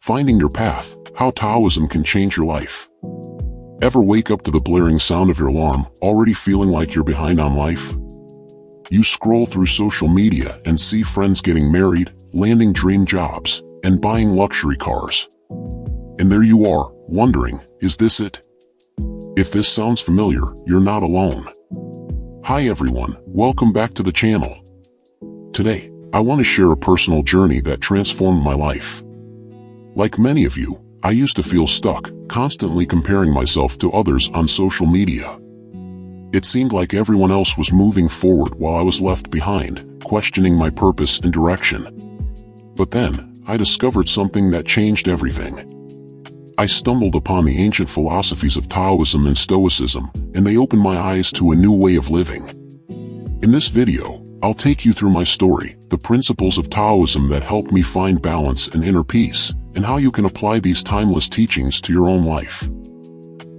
Finding Your Path, How Taoism Can Change Your Life. Ever wake up to the blaring sound of your alarm, already feeling like you're behind on life? You scroll through social media and see friends getting married, landing dream jobs, and buying luxury cars. And there you are, wondering, is this it? If this sounds familiar, you're not alone. Hi everyone, welcome back to the channel. Today, I want to share a personal journey that transformed my life. Like many of you, I used to feel stuck, constantly comparing myself to others on social media. It seemed like everyone else was moving forward while I was left behind, questioning my purpose and direction. But then, I discovered something that changed everything. I stumbled upon the ancient philosophies of Taoism and Stoicism, and they opened my eyes to a new way of living. In this video, I'll take you through my story, the principles of Taoism that helped me find balance and inner peace, and how you can apply these timeless teachings to your own life.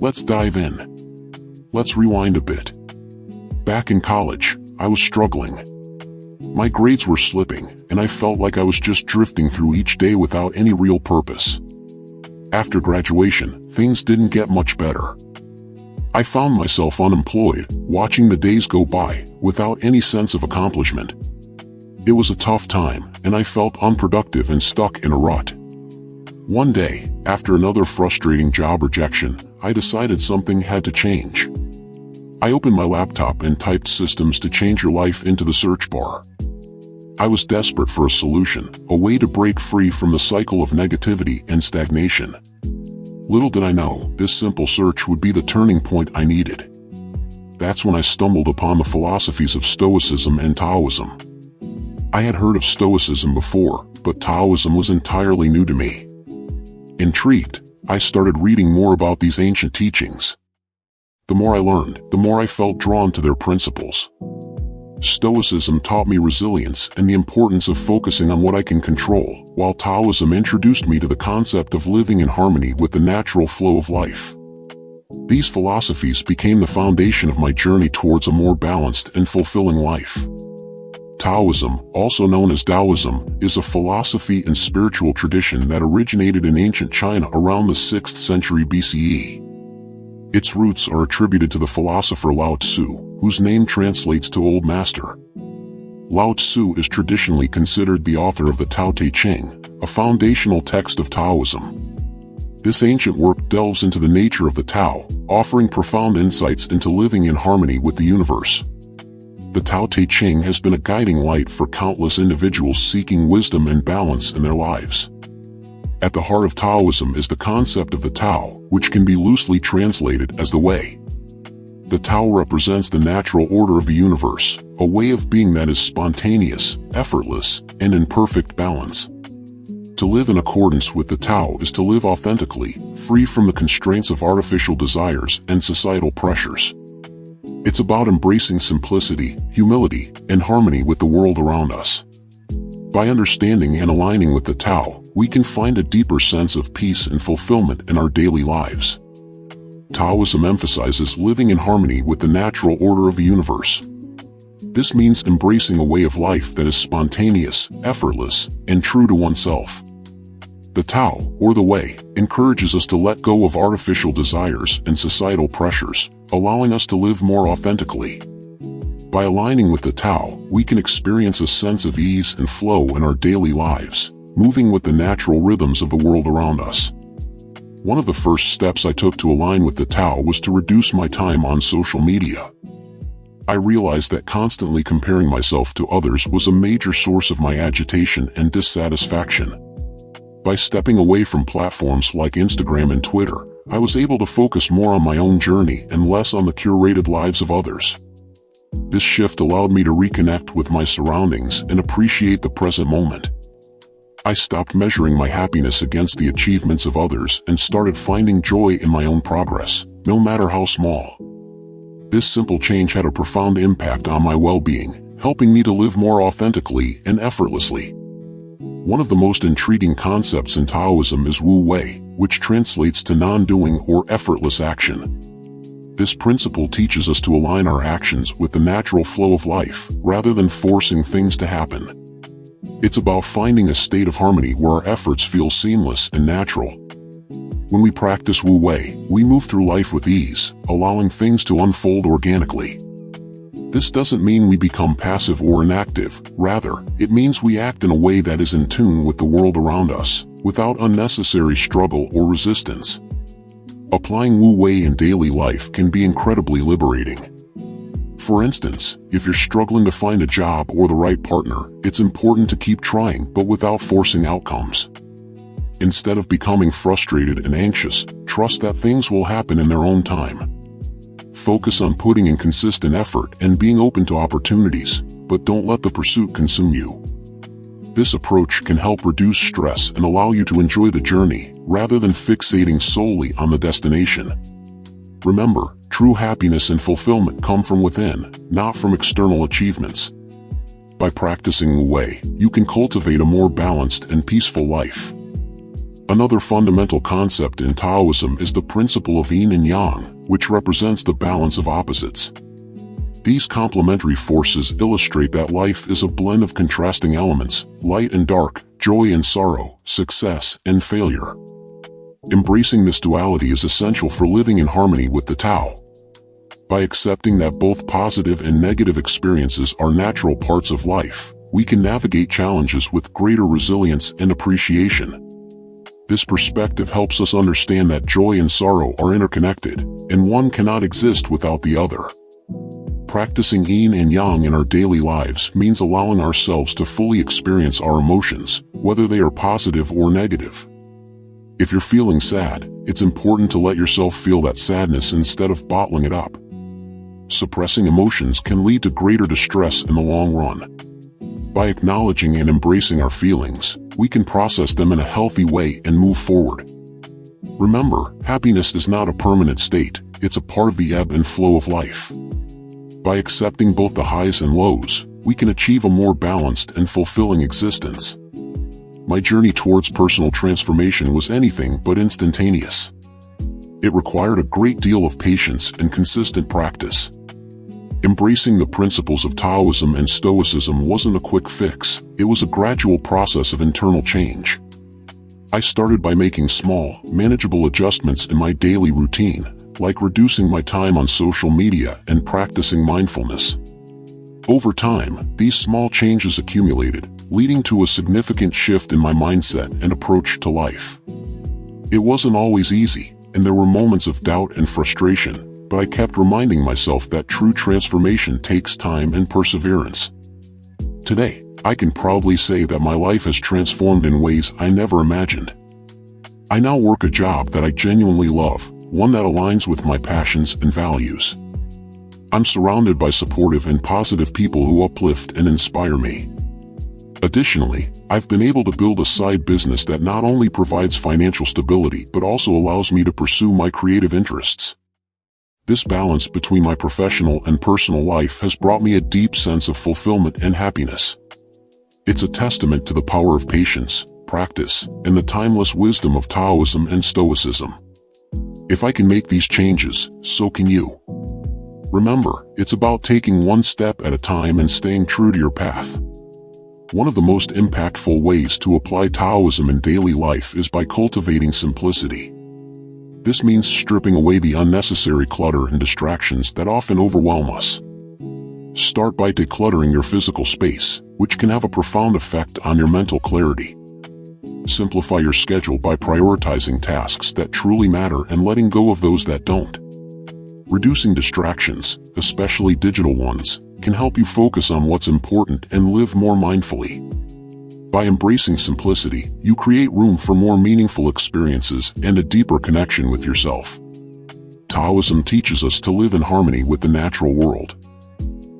Let's dive in. Let's rewind a bit. Back in college, I was struggling. My grades were slipping, and I felt like I was just drifting through each day without any real purpose. After graduation, things didn't get much better. I found myself unemployed, watching the days go by, without any sense of accomplishment. It was a tough time, and I felt unproductive and stuck in a rut. One day, after another frustrating job rejection, I decided something had to change. I opened my laptop and typed "systems to change your life" into the search bar. I was desperate for a solution, a way to break free from the cycle of negativity and stagnation. Little did I know, this simple search would be the turning point I needed. That's when I stumbled upon the philosophies of Stoicism and Taoism. I had heard of Stoicism before, but Taoism was entirely new to me. Intrigued, I started reading more about these ancient teachings. The more I learned, the more I felt drawn to their principles. Stoicism taught me resilience and the importance of focusing on what I can control, while Taoism introduced me to the concept of living in harmony with the natural flow of life. These philosophies became the foundation of my journey towards a more balanced and fulfilling life. Taoism, also known as Taoism, is a philosophy and spiritual tradition that originated in ancient China around the 6th century BCE. Its roots are attributed to the philosopher Lao Tzu, whose name translates to Old Master. Lao Tzu is traditionally considered the author of the Tao Te Ching, a foundational text of Taoism. This ancient work delves into the nature of the Tao, offering profound insights into living in harmony with the universe. The Tao Te Ching has been a guiding light for countless individuals seeking wisdom and balance in their lives. At the heart of Taoism is the concept of the Tao, which can be loosely translated as the Way. The Tao represents the natural order of the universe, a way of being that is spontaneous, effortless, and in perfect balance. To live in accordance with the Tao is to live authentically, free from the constraints of artificial desires and societal pressures. It's about embracing simplicity, humility, and harmony with the world around us. By understanding and aligning with the Tao, we can find a deeper sense of peace and fulfillment in our daily lives. Taoism emphasizes living in harmony with the natural order of the universe. This means embracing a way of life that is spontaneous, effortless, and true to oneself. The Tao, or the Way, encourages us to let go of artificial desires and societal pressures, allowing us to live more authentically. By aligning with the Tao, we can experience a sense of ease and flow in our daily lives, moving with the natural rhythms of the world around us. One of the first steps I took to align with the Tao was to reduce my time on social media. I realized that constantly comparing myself to others was a major source of my agitation and dissatisfaction. By stepping away from platforms like Instagram and Twitter, I was able to focus more on my own journey and less on the curated lives of others. This shift allowed me to reconnect with my surroundings and appreciate the present moment. I stopped measuring my happiness against the achievements of others and started finding joy in my own progress, no matter how small. This simple change had a profound impact on my well-being, helping me to live more authentically and effortlessly. One of the most intriguing concepts in Taoism is Wu Wei, which translates to non-doing or effortless action. This principle teaches us to align our actions with the natural flow of life, rather than forcing things to happen. It's about finding a state of harmony where our efforts feel seamless and natural. When we practice Wu Wei, we move through life with ease, allowing things to unfold organically. This doesn't mean we become passive or inactive, rather, it means we act in a way that is in tune with the world around us, without unnecessary struggle or resistance. Applying Wu Wei in daily life can be incredibly liberating. For instance, if you're struggling to find a job or the right partner, it's important to keep trying but without forcing outcomes. Instead of becoming frustrated and anxious, trust that things will happen in their own time. Focus on putting in consistent effort and being open to opportunities, but don't let the pursuit consume you. This approach can help reduce stress and allow you to enjoy the journey, rather than fixating solely on the destination. Remember, true happiness and fulfillment come from within, not from external achievements. By practicing Wu Wei, you can cultivate a more balanced and peaceful life. Another fundamental concept in Taoism is the principle of yin and yang, which represents the balance of opposites. These complementary forces illustrate that life is a blend of contrasting elements, light and dark, joy and sorrow, success and failure. Embracing this duality is essential for living in harmony with the Tao. By accepting that both positive and negative experiences are natural parts of life, we can navigate challenges with greater resilience and appreciation. This perspective helps us understand that joy and sorrow are interconnected, and one cannot exist without the other. Practicing yin and yang in our daily lives means allowing ourselves to fully experience our emotions, whether they are positive or negative. If you're feeling sad, it's important to let yourself feel that sadness instead of bottling it up. Suppressing emotions can lead to greater distress in the long run. By acknowledging and embracing our feelings, we can process them in a healthy way and move forward. Remember, happiness is not a permanent state, it's a part of the ebb and flow of life. By accepting both the highs and lows, we can achieve a more balanced and fulfilling existence. My journey towards personal transformation was anything but instantaneous. It required a great deal of patience and consistent practice. Embracing the principles of Taoism and Stoicism wasn't a quick fix, it was a gradual process of internal change. I started by making small, manageable adjustments in my daily routine, like reducing my time on social media and practicing mindfulness. Over time, these small changes accumulated, leading to a significant shift in my mindset and approach to life. It wasn't always easy, and there were moments of doubt and frustration, but I kept reminding myself that true transformation takes time and perseverance. Today, I can proudly say that my life has transformed in ways I never imagined. I now work a job that I genuinely love, one that aligns with my passions and values. I'm surrounded by supportive and positive people who uplift and inspire me. Additionally, I've been able to build a side business that not only provides financial stability but also allows me to pursue my creative interests. This balance between my professional and personal life has brought me a deep sense of fulfillment and happiness. It's a testament to the power of patience, practice, and the timeless wisdom of Taoism and Stoicism. If I can make these changes, so can you. Remember, it's about taking one step at a time and staying true to your path. One of the most impactful ways to apply Taoism in daily life is by cultivating simplicity. This means stripping away the unnecessary clutter and distractions that often overwhelm us. Start by decluttering your physical space, which can have a profound effect on your mental clarity. Simplify your schedule by prioritizing tasks that truly matter and letting go of those that don't. Reducing distractions, especially digital ones, can help you focus on what's important and live more mindfully. By embracing simplicity, you create room for more meaningful experiences and a deeper connection with yourself. Taoism teaches us to live in harmony with the natural world.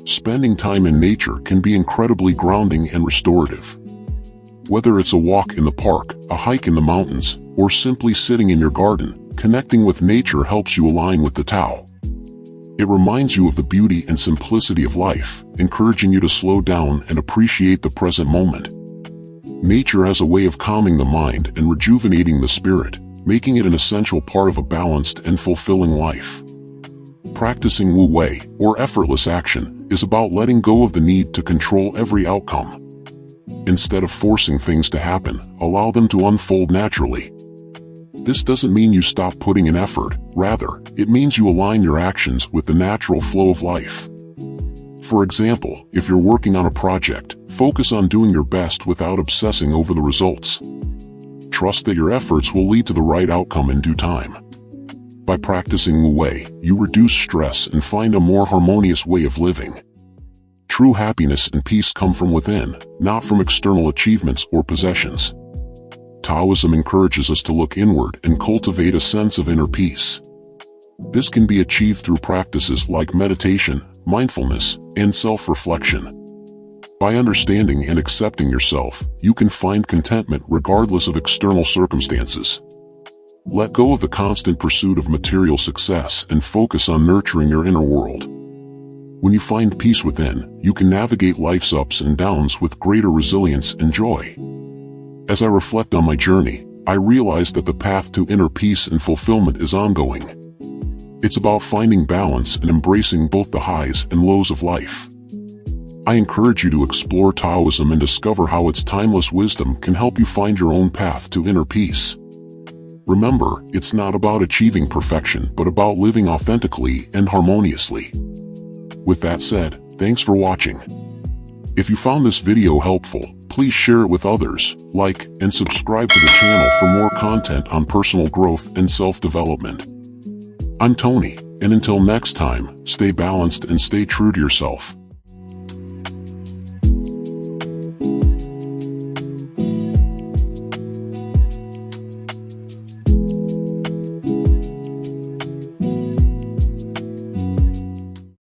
Spending time in nature can be incredibly grounding and restorative. Whether it's a walk in the park, a hike in the mountains, or simply sitting in your garden, connecting with nature helps you align with the Tao. It reminds you of the beauty and simplicity of life, encouraging you to slow down and appreciate the present moment. Nature has a way of calming the mind and rejuvenating the spirit, making it an essential part of a balanced and fulfilling life. Practicing Wu Wei, or effortless action, is about letting go of the need to control every outcome. Instead of forcing things to happen, allow them to unfold naturally. This doesn't mean you stop putting in effort, rather, it means you align your actions with the natural flow of life. For example, if you're working on a project, focus on doing your best without obsessing over the results. Trust that your efforts will lead to the right outcome in due time. By practicing Wu Wei, you reduce stress and find a more harmonious way of living. True happiness and peace come from within, not from external achievements or possessions. Taoism encourages us to look inward and cultivate a sense of inner peace. This can be achieved through practices like meditation, mindfulness, and self-reflection. By understanding and accepting yourself, you can find contentment regardless of external circumstances. Let go of the constant pursuit of material success and focus on nurturing your inner world. When you find peace within, you can navigate life's ups and downs with greater resilience and joy. As I reflect on my journey, I realize that the path to inner peace and fulfillment is ongoing. It's about finding balance and embracing both the highs and lows of life. I encourage you to explore Taoism and discover how its timeless wisdom can help you find your own path to inner peace. Remember, it's not about achieving perfection but about living authentically and harmoniously. With that said, thanks for watching. If you found this video helpful, please share it with others, like, and subscribe to the channel for more content on personal growth and self-development. I'm Tony, and until next time, stay balanced and stay true to yourself.